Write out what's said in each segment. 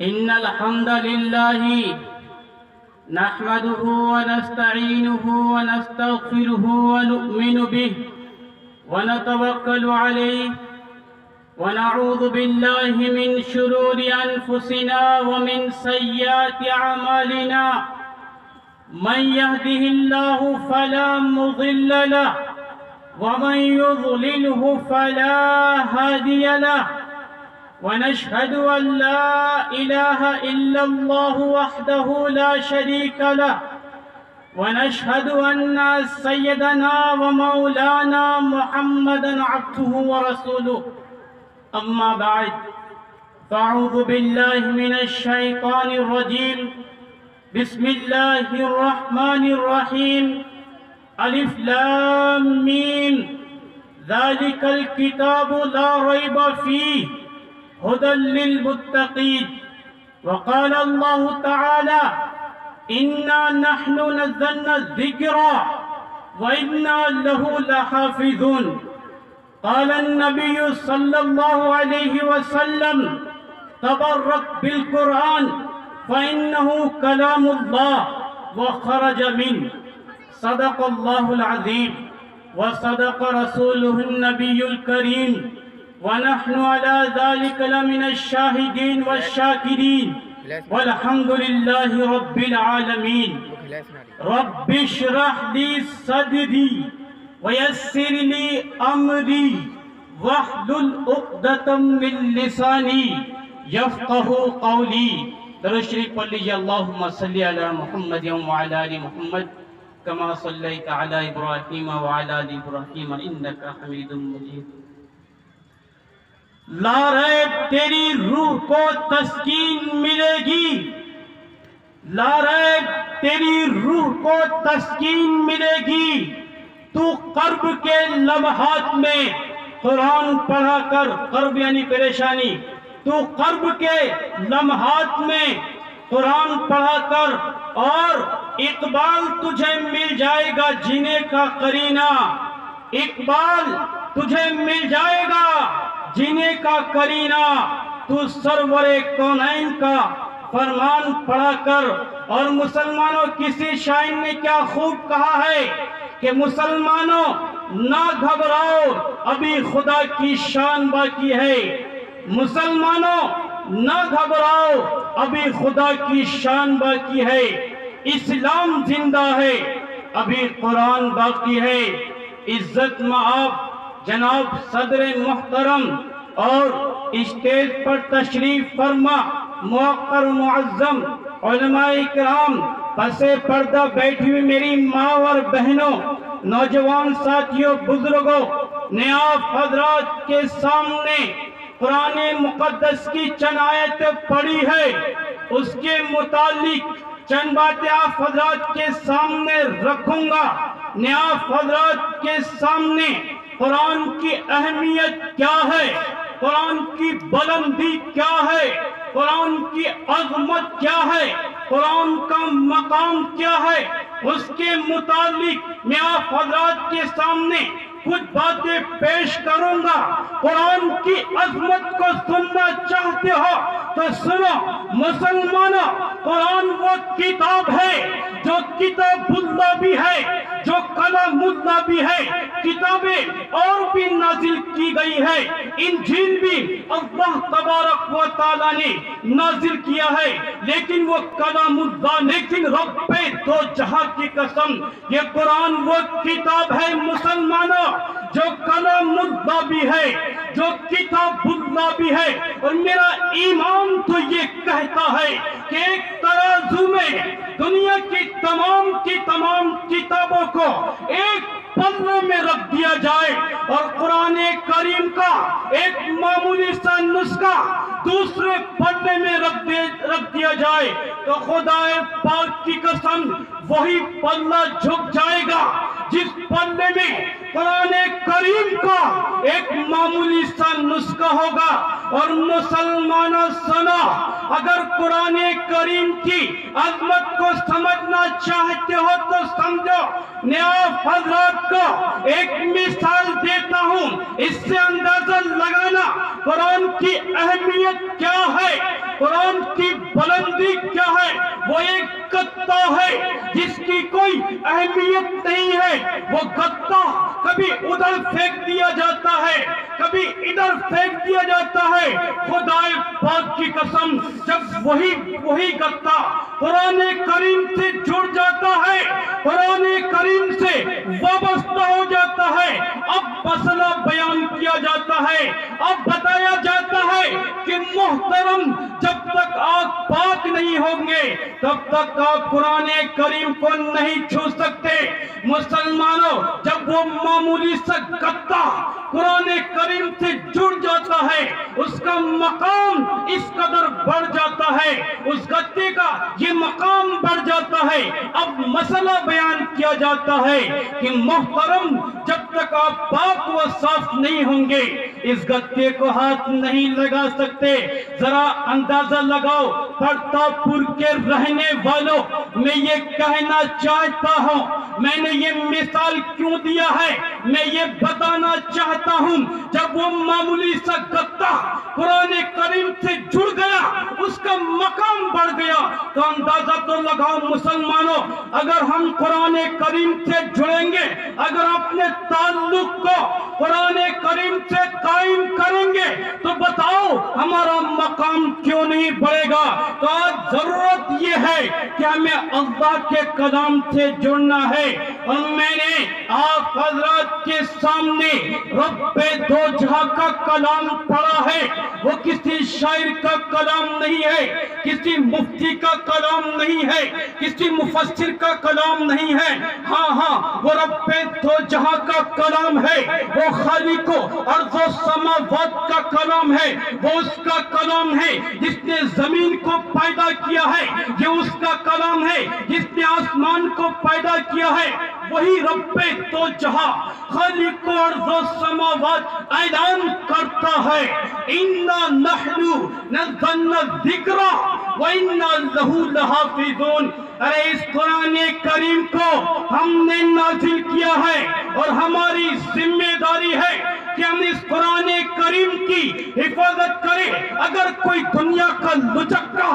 إن الحمد لله نحمده ونستعينه ونستغفره ونؤمن به ونتوكل عليه ونعوذ بالله من شرور أنفسنا ومن سيئات أعمالنا من يهده الله فلا مضل له ومن يضلله فلا هادي له ونشهد أن لا إله إلا الله وحده لا شريك له ونشهد أن سيدنا ومولانا محمدا عبده ورسوله أما بعد فأعوذ بالله من الشيطان الرجيم بسم الله الرحمن الرحيم ألف لام ميم ذلك الكتاب لا ريب فيه هدى للمتقين وقال الله تعالى إنا نحن نزلنا الذكر وإنا له لحافظون قال النبي صلى الله عليه وسلم تبرك بالقرآن فإنه كلام الله وخرج منه صدق الله العظيم وصدق رسوله النبي الكريم ونحن على ذلك لمن الشاهدين والشاكرين والحمد لله رب العالمين رب اشرح لي صدري ويسر لي أمري واحلل عقدة من لساني يفقه قولي درود شریف پڑھ لیجئے اللہم صلی علی محمد وعلی آل محمد كما صليت على إبراهيم وعلى آل إبراهيم إنك حميد مجيد لا ریب تیری روح کو تسکین ملے گی لا ریب تیری روح کو تسکین ملے گی تو قرب کے لمحات میں قرآن پڑھا کر قرب یعنی پریشانی تو قرب کے لمحات میں قرآن پڑھا کر اور اقبال تجھے مل جائے گا جینے کا قرینہ اقبال تجھے مل جائے گا جینے کا قرینہ تو سرور کونین کا فرمان پڑھا کر اور مسلمانوں کسی شاعر نے کیا خوب کہا ہے کہ مسلمانوں نہ گھبراؤ ابھی خدا کی شان باقی ہے مسلمانوں نہ گھبراؤ ابھی خدا کی شان باقی ہے اسلام زندہ ہے ابھی قرآن باقی ہے عزت مآب جناب صدر محترم اور اسٹیج پر تشریف فرما موقر معظم علماء اکرام پس پردہ بیٹھی ہوئی میری ماں اور بہنوں نوجوان ساتھیوں بزرگوں نیاب حضرات کے سامنے قرآن مقدس کی چند آیت پڑھی ہے اس کے متعلق چند باتیں آپ حضرات کے سامنے رکھوں گا نیاب حضرات کے سامنے قرآن کی اہمیت کیا ہے قرآن کی بلندی کیا ہے قرآن کی عظمت کیا ہے قرآن کا مقام کیا ہے اس کے متعلق میں آپ حضرات کے سامنے کچھ باتیں پیش کروں گا قرآن کی عظمت کو سننا چاہتے ہو تو سنو مسلمانوں قرآن وہ کتاب ہے جو کتاب اللہ بھی ہے جو کلام اللہ بھی ہے کتابیں اور بھی نازل کی گئی ہے انجیل بھی اللہ تبارک و تعالیٰ نے نازل کیا ہے لیکن وہ کلام اللہ لیکن رب دو جہاں کی قسم یہ قرآن وہ کتاب ہے مسلمانوں جو کلام اللہ بھی ہے جو کتاب اللہ بھی ہے اور میرا ایمان تو یہ کہتا ہے کہ ایک ترازو میں دنیا کی تمام کتابوں کو ایک پلے میں رکھ دیا جائے اور قرآن کریم کا ایک معمولی سا نسخہ دوسرے پلے میں رکھ دیا جائے تو خدا پاک کی قسم وہی پلہ جھک جائے گا جس پلے میں قرآن کریم کا ایک معمولی سا نسخہ ہوگا اور مسلمانوں سنا اگر قرآن کریم کی عظمت کو سمجھنا چاہتے ہو تو سمجھو نیاب حضرات کو ایک مثال دیتا ہوں اس سے اندازہ لگانا قرآن کی اہمیت کیا ہے قرآن کی بلندی کیا ہے؟ وہ ایک گتا ہے جس کی کوئی اہمیت نہیں ہے۔ وہ گتا کبھی ادھر پھینک دیا جاتا ہے، کبھی ادھر پھینک دیا جاتا ہے۔ خدا پاک کی قسم، جب وہی گتا قرآن کریم سے جڑ جاتا ہے، قرآن کریم سے وابستہ ہو جاتا ہے، اب مسئلہ بیان کیا جاتا ہے، اب بتایا جاتا ہے کہ محترم، جب تک آپ پاک نہیں ہوں گے تب تک آپ قرآن کریم کو نہیں چھو سکتے۔ مسلمانوں، جب وہ معمولی سا گتا قرآن کریم سے جڑ جاتا ہے، اس کا مقام اس قدر بڑھ جاتا ہے، اس گتے کا یہ مقام بڑھ جاتا ہے۔ اب مسئلہ بیان کیا جاتا ہے کہ محترم، جب تک آپ پاک و صاف نہیں ہوں گے اس گتے کو ہاتھ نہیں لگا سکتے۔ ذرا اندازہ لگاؤ، پرتاپ پور کے رہنے والوں، میں یہ کہنا چاہتا ہوں، میں نے یہ مثال کیوں دیا ہے، میں یہ بتانا چاہتا ہوں، جب وہ معمولی سا گتا قرآن کریم سے جڑ گیا، اس کا مقام بڑھ گیا، تو اندازہ تو لگاؤ مسلمانوں، اگر ہم قرآن کریم سے جڑیں گے، اگر اپنے تعلق کو قرآن کریم سے قائم کریں گے، تو بتاؤ ہمارا مقام کیوں نہیں بڑھے گا؟ تو آج ضرورت یہ ہے کہ ہمیں اللہ کے کلام سے جڑنا ہے، اور میں نے آپ حضرات کے سامنے رب دو جہاں کا کلام پڑھا ہے۔ وہ کسی شاعر کا کلام نہیں ہے، کسی مفتی کا کلام نہیں ہے، کسی مفسر کا کلام نہیں ہے، ہاں وہ رب دو جہاں کا کلام ہے، وہ خالق ارض و سماوات کا کلام ہے، وہ اس کا کلام ہے جس نے زمین کو پیدا کیا ہے، یہ اس کا کلام ہے جس نے آسمان کو پیدا کیا ہے۔ وہی رب دو جہاں خالق ارض و سماوات اعلان کرتا ہے، اِنَّا نَحْنُ نَزَّلْنَا الذِّكْرَ وَإِنَّا لَهُ لَحَافِظُونَ۔ ارے اس قرآن کریم کو ہم نے نازل کیا ہے، اور ہماری ذمہ داری ہے کہ ہم اس قرآن کریم کی حفاظت کریں۔ اگر کوئی دنیا کا لچکا،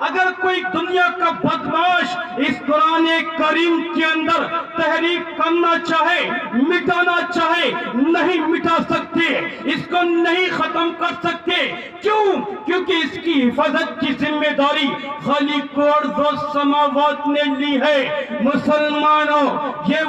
اگر کوئی دنیا کا بدمعاش اس قرآن کریم کے اندر تحریف کرنا چاہے، مٹانا چاہے، نہیں مٹا سکتے، اس کو نہیں ختم کر سکتے۔ کیوں؟ کیونکہ اس کی حفاظت کی ذمہ داری خالق ارض و سماوات نے لی ہے۔ مسلمانوں، یہ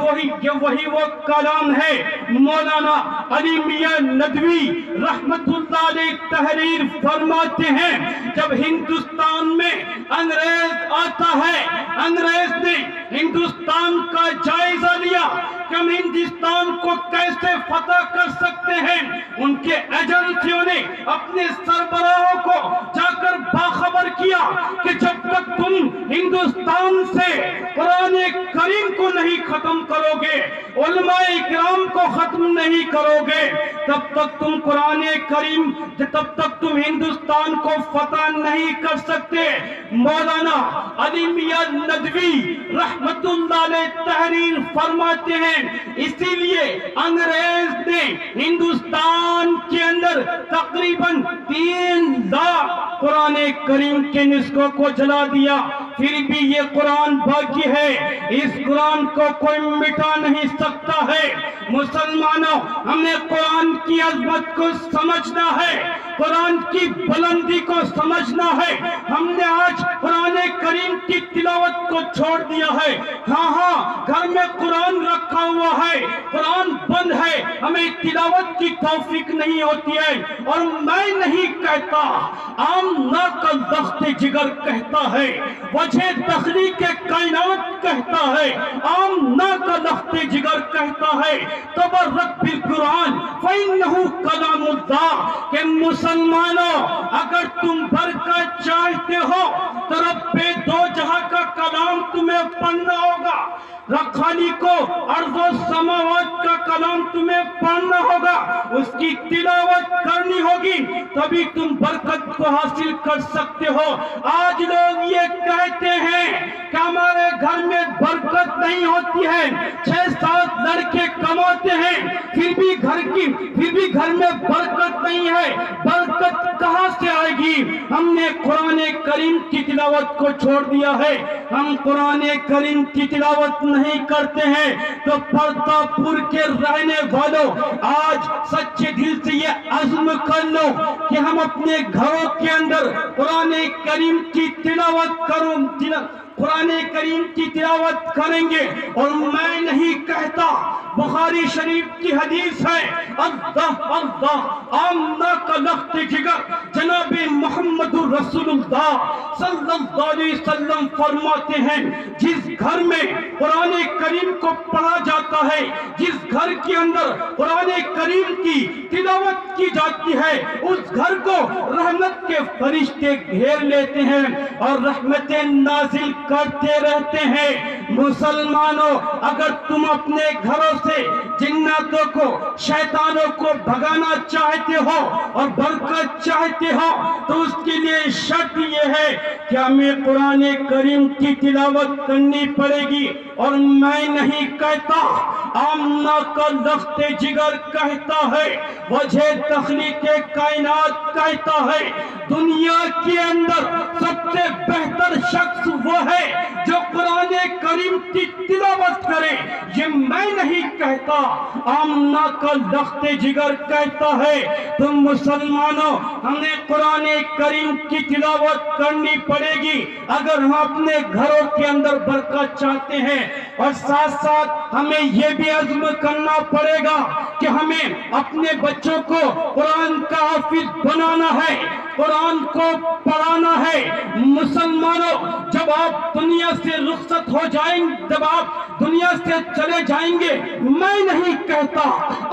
وہی وہ کلام ہے۔ مولانا علی میاں ندوی رحمت اللہ علیہ تحریر فرماتے ہیں، جب ہندوستان میں انگریز آتا ہے، انگریز نے ہندوستان کا جائزہ لیا کہ ہم ہندوستان کو کیسے فتح کر سکتے ہیں۔ ان کے ایجنسیوں نے اپنے سربراہوں کو جا کر باخبر کیا کہ جب تک تم ہندوستان سے قرآن کریم کو نہیں ختم کرو گے، علماء اکرام کو ختم نہیں کرو گے، تب تک تم قرآن کریم، تب تک تم ہندوستان کو فتح نہیں کر سکتے۔ مولانا علی میاں ندوی رحمت اللہ علیہ تحریر فرماتے ہیں، اسی لیے انگریز نے ہندوستان کے اندر تقریباً 3 لاکھ قرآن کریم کے نسخوں کو جلا دیا۔ پھر بھی یہ قرآن باقی ہے، اس قرآن کو کوئی مٹا نہیں سکتا ہے۔ مسلمانوں، ہمیں قرآن کی عظمت کو سمجھنا ہے، قرآن کی بلندی کو سمجھنا ہے۔ ہم نے آج قرآن کریم کی تلاوت کو چھوڑ دیا ہے۔ ہاں گھر میں قرآن رکھا ہوا ہے، قرآن بند ہے، ہمیں تلاوت کی توفیق نہیں ہوتی ہے۔ اور میں نہیں کہتا، آمنہ کا لخت جگر کہتا ہے، وجہ تخلیق کائنات کہتا ہے، آمنہ کا لخت جگر کہتا ہے، تبرک بالقرآن فإنہ کلام اللہ۔ کہ مسلمانوں، اگر تم برکت چاہتے ہو تو رب دو جہاں کا کلام تمہیں پڑھنا ہوگا، خالق ارض و سماوات کا کلام تمہیں پڑھنا ہوگا، اس کی تلاوت کرنی ہوگی، تبھی تم برکت کو حاصل کر سکتے ہو۔ آج لوگ یہ کہتے ہیں کہ ہمارے گھر میں برکت نہیں ہوتی ہے، 6-7 لڑکے کماتے ہیں، پھر بھی گھر میں برکت نہیں ہے۔ برکت برکت کہاں سے آئے گی؟ ہم نے قرآن کریم کی تلاوت کو چھوڑ دیا ہے، ہم قرآن کریم کی تلاوت نہیں کرتے ہیں۔ تو پردہ پور کے رہنے والوں، آج سچے دل سے یہ عزم کر لو کہ ہم اپنے گھروں کے اندر قرآن کریم کی تلاوت قرآن کریم کی تلاوت کریں گے۔ اور میں نہیں کہتا، بخاری شریف کی حدیث ہے، اللہ اللہ آمنہ کا لخت جگر جناب محمد رسول اللہ صلی اللہ علیہ وسلم فرماتے ہیں، جس گھر میں قرآن کریم کو پڑھا جاتا ہے، جس گھر کے اندر قرآن کریم کی تلاوت کی جاتی ہے، اس گھر کو رحمت کے فرشتے گھیر لیتے ہیں اور رحمتیں نازل کرتے رہتے ہیں۔ مسلمانوں، اگر تم اپنے گھروں سے جناتوں کو، شیطانوں کو بھگانا چاہتے ہو اور برکت چاہتے ہو تو اس کے لیے شرط یہ ہے کہ ہمیں قرآن کریم کی تلاوت کرنی پڑے گی۔ اور میں نہیں کہتا، آمنہ کا لخت جگر کہتا ہے، وجہ تخلیق کائنات کہتا ہے، دنیا کے اندر سب سے بہتر شخص وہ ہے جو قرآن کریم کی تلاوت کرے۔ یہ میں نہیں کہتا، آمنہ کا لخت جگر کہتا ہے۔ تم مسلمانوں، ہمیں قرآن کریم کی تلاوت کرنی پڑے گی اگر ہم اپنے گھروں کے اندر برکت چاہتے ہیں، اور ساتھ ساتھ ہمیں یہ بھی عزم کرنا پڑے گا کہ ہمیں اپنے بچوں کو قرآن کا حافظ بنانا ہے، قرآن کو پڑھانا ہے۔ مسلمانوں، جب آپ دنیا سے رخصت ہو جائیں، جب آپ دنیا سے چلے جائیں گے، میں نہیں کہتا،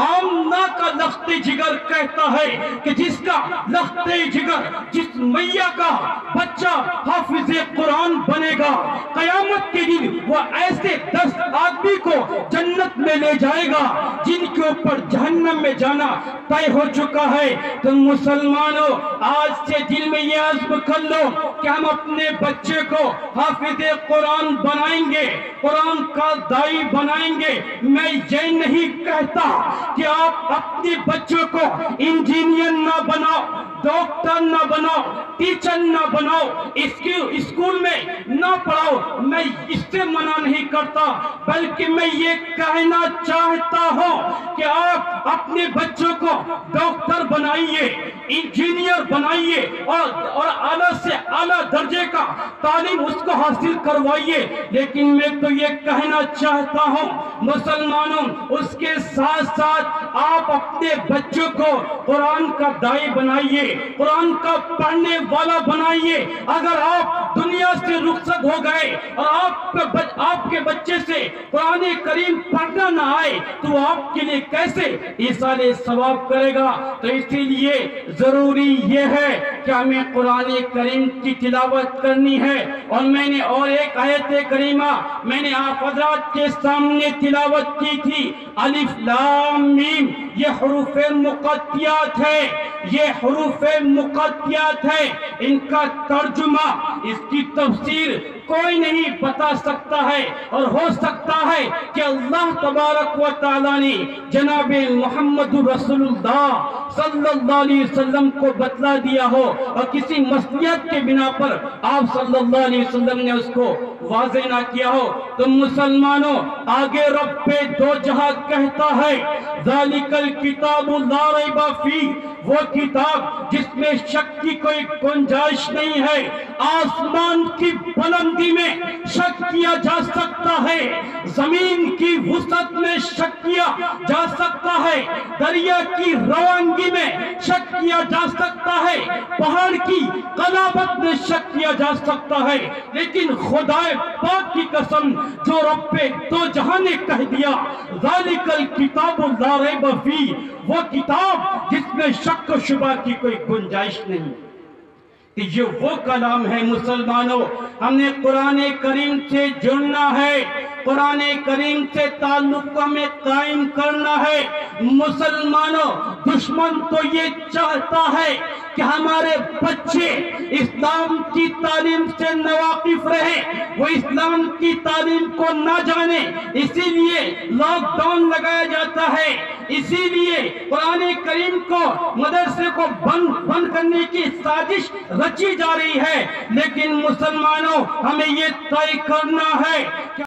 آمنہ کا لخت جگر کہتا ہے کہ جس کا لخت جگر، جس میاں کا بچہ حافظ قرآن بنے گا، قیامت کے دن وہ ایسے 10 آدمی کو جنت میں لے جائے گا جن کے اوپر جہنم میں جانا طے ہو چکا ہے۔ تو مسلمانوں، آج سے دل میں یہ عزم کر لو کہ ہم اپنے بچے کو حافظ قرآن بنائیں گے، قرآن کا داعی بنائیں گے۔ میں یہ نہیں کہتا کہ آپ اپنے بچوں کو انجینئر نہ بناؤ، ڈاکٹر نہ بناؤ، ٹیچر نہ بناؤ، اسکول میں نہ پڑھاؤ، میں اس سے منع نہیں کرتا، بلکہ میں یہ کہنا چاہتا ہوں کہ آپ اپنے بچوں کو ڈاکٹر بنائیے، انجینئر بنائیے، اور اعلیٰ سے اعلیٰ درجے کا تعلیم اس کو حاصل کروائیے۔ لیکن میں تو یہ کہنا چاہتا ہوں مسلمانوں، اس کے ساتھ ساتھ آپ اپنے بچوں کو قرآن کا داعی بنائیے، قرآن کا پڑھنے والا بنائیے۔ اگر آپ دنیا سے رخصت ہو گئے اور آپ کے بچے سے قرآن کریم پڑھنا نہ آئے تو آپ کے لیے کیسے ایصال ثواب کرے گا؟ تو اسی لیے ضروری یہ ہے کہ ہمیں قرآن کریم کی تلاوت کرنی ہے۔ اور میں نے اور ایک آیت کریمہ میں نے آپ حضرات کے سامنے تلاوت کی تھی، الف لام میم، یہ حروف مقطعات ہے، یہ حروف مقطعات ہے۔ ان کا ترجمہ، اس کی تفسیر کوئی نہیں بتا سکتا ہے، اور ہو سکتا ہے کہ اللہ تبارک و تعالیٰ نے جناب محمد رسول اللہ صلی اللہ علیہ وسلم کو بتلا دیا ہو، اور کسی مصلحت کے بنا پر آپ صلی اللہ علیہ وسلم نے اس کو واضح نہ کیا ہو۔ تو مسلمانوں، آگے رب دو جہاں کہتا ہے، ذالک الکتاب لا ریب فیہ، وہ کتاب جس میں شک کی کوئی گنجائش نہیں ہے۔ آسمان کی بلندی میں شک کیا جا سکتا ہے، زمین کی وسعت میں شک کیا جا سکتا ہے، دریا کی روانگی میں شک کیا جا سکتا ہے، پہاڑ کی قلابت میں شک کیا جا سکتا ہے، لیکن خدا پاک کی قسم جو رب دو جہاں نے کہہ دیا، ذالک الکتاب لا ریب فیہ، وہ کتاب جس میں شک و شبہ کی کوئی گنجائش نہیں۔ یہ وہ کلام ہے مسلمانوں، ہم نے قرآن کریم سے جڑنا ہے، قرآن کریم سے تعلق کو ہمیں قائم کرنا ہے۔ مسلمانوں، دشمن تو یہ چاہتا ہے کہ ہمارے بچے اسلام کی تعلیم سے ناواقف رہے، وہ اسلام کی تعلیم کو نہ جانے، اسی لیے لاک ڈاؤن لگایا جاتا ہے، اسی لیے قرآن کریم کو مدرسے کو بند کرنے کی سازش رچی جا رہی ہے۔ لیکن مسلمانوں، ہمیں یہ طے کرنا ہے